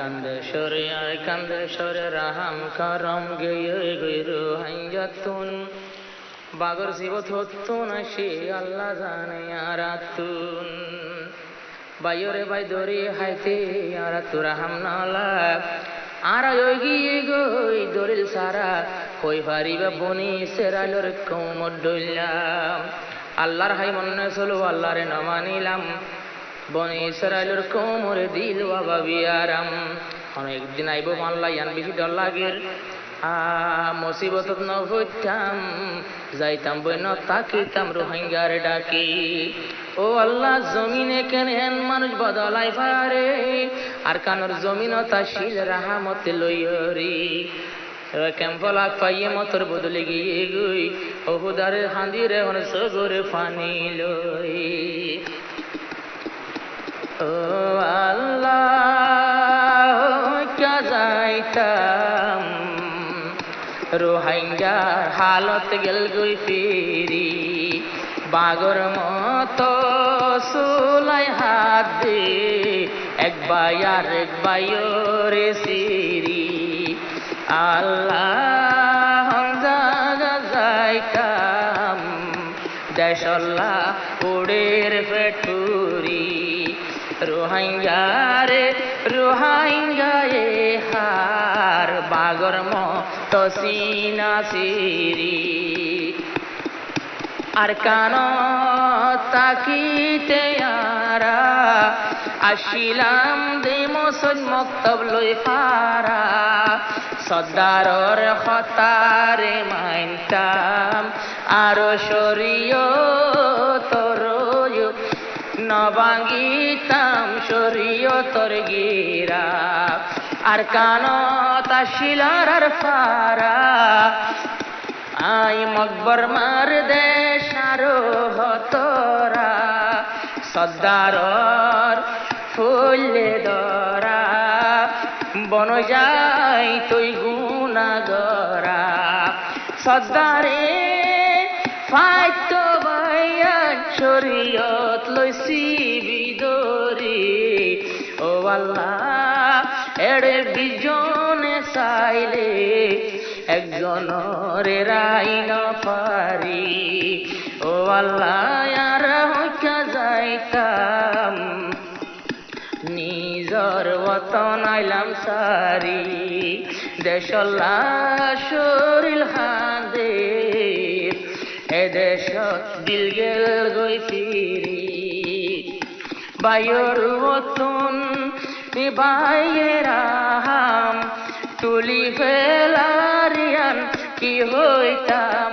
কান্দে সরে রাহাম করম গয়ে গইরু হাইয়াতুন বাগর জীবত হতুন আসি আল্লাহ জানে আরাতুন বাইরে বাই দরি হাইতে আর তুরা হামনালা আর গিয়ে গই দরিল সারা কই পারিবা বনি সেরালোর কোমর ডইলাম আল্লাহর হাই মনে চলো আল্লাহরে নমানিলাম বনি সেরালোর কোমরে দিল বাবা বিয়ারাম অনেক দিন আইব মানলা ইয়ান বেশি ডর লাগের মুসিবত ন হইতাম যাইতাম বইন তাকিতাম রোহিঙ্গার ডাকি ও আল্লাহ জমিনে কেন মানুষ বদলাই পারে আর কানোর জমিন তাশিল রাহামত লইয়রি ক্যাম্পলা পাইয়ে মতর বদলে গিয়ে গই ওহুদারে হাঁদিরে হন সগরে ফানি লই ও আল্লাহ কে যাইতাম রোহিঙ্গার হালত গেল গই ফিরি বাগর মতো সুলাই হাত দে এক বায়ার এক বায়রে সিরি আল্লাহ জাগা যাইতাম দেশল্লা উড়ের পেটুরি রোহিঙ্গারে রোহিঙ্গায়ে হার বাগর মতো সিনা সিরি আর কান তাকিতে আরা আসিলাম দে মসন মক্তব লই পারা সর্দারর হতারে মাইনতাম আরো শরীয় তোর নবাঙ্গিতাম শরীয় তোর গিরা আর কান তাশিলার আর ফারা আই মকবর মার দেশ আরো হতরা সর্দারর ফুলে দরা বন যাই তুই গুনাগরা সর্দারে ফাইত বাইয়ান শরীয়ত লইছি বিদরি ও আল্লাহ এড়ে বিজনে চাইলে একজন রে রাই না পারি ও আল্লাহ আর হইকা যাইতাম নিজর ওতন আইলাম সারি দেশল্লা শরীর হাঁদে এ দেশ দিল গেল গই ফিরি বায়ুর ওতন বাইয়ের আহাম তুলি ফেলারিয়ান কি হইতাম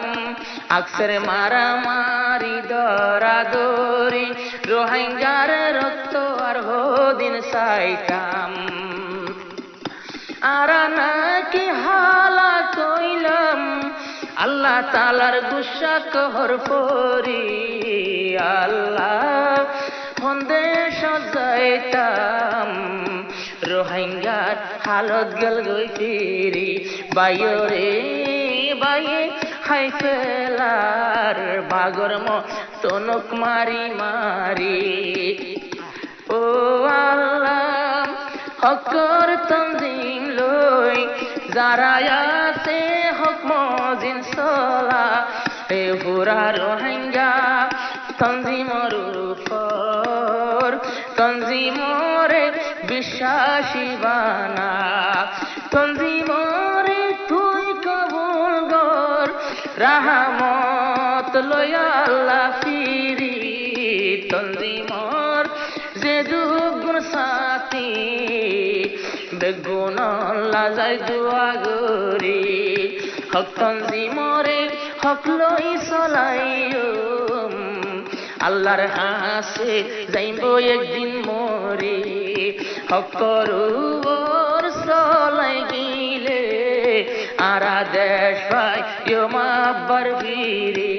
আকসরে মারামারি দরাদরি রোহিঙ্গার রক্ত আর হদিন চাইতাম আর নাকি হালা কইলাম আল্লাহ তালার গুসা কহর পরি আল্লাহ হন্দে সজাইতাম রোহিঙ্গার হালত গেল গই ফিরি বাইরে বাইয়ে হাই ফেলার বাগর মতনক মারি মারি ও আল্লাহ হকর তনজিম লই যারা আছে হক মজিন সলা এ পুরা রোহিঙ্গা তনজিমর উপর তনজিমরে বিশ্বাসী বানা তনজিমরে তুই কবুল গর রাহমত লয়া আল্লাহ ফিরি তনজিমর যে দুগুণ সাথী বেগুন লাজাই দুয়া গরি হক তনজিমরে হক লই চলাইও আল্লাহর হাসে যাইব একদিন মরি হকরুর চলাই গিলে আরা দেশ ভাই মাব্বার ফিরে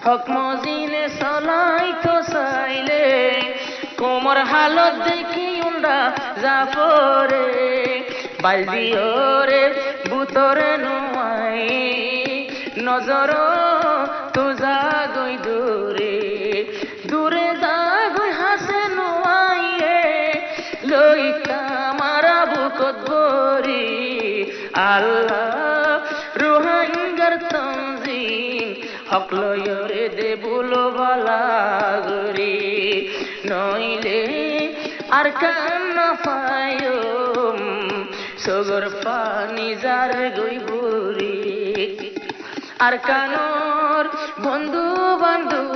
হক মজিনে চলাই তো চাইলে কোমর হালত দেখি উন্ডা জাফরে বালদিওরে বুতরে নুয়াই নজর তো জাগই দূরে দূরে জাগই হাসে নুয়াইয়ে লই লইতাম আর বুকত বরি আল্লাহ রোহিঙ্গার তঞ্জিম হক লয়রে দে বুলো বালাগরি নইলে আর কান পায়ম সগর পানি যার গইবুরি আর কানর বন্ধু বান্ধব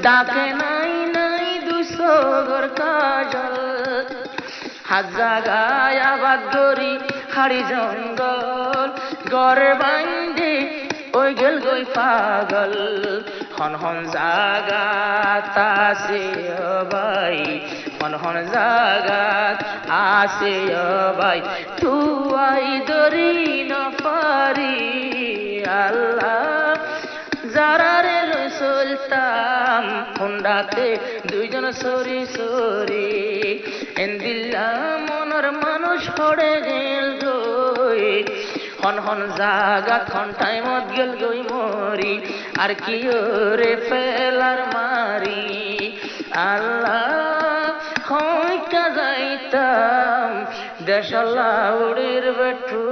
ডাকে নাই নাই দুসগর কাজল হাত জাগায় আবাদ গরি হাড়ি জঙ্গল গড় বান্ধে ওই গেল গই পাগল হন হন জাগাত আছে ভাই হন হন জাগাত আছে ভাই তুই দরি ন পারি আল্লাহ যারা রে চলতাম হুন্ডাতে দুইজন সরি সরি এন্দিল্লা মনের মানুষ হড়ে গেল গই হন হন জাগাত হন টাইমত গেল গই মরি আর কি রে ফেলার মারি আল্লাহ হইতা যাইতাম দেশাল্লা উড়ির বেঠু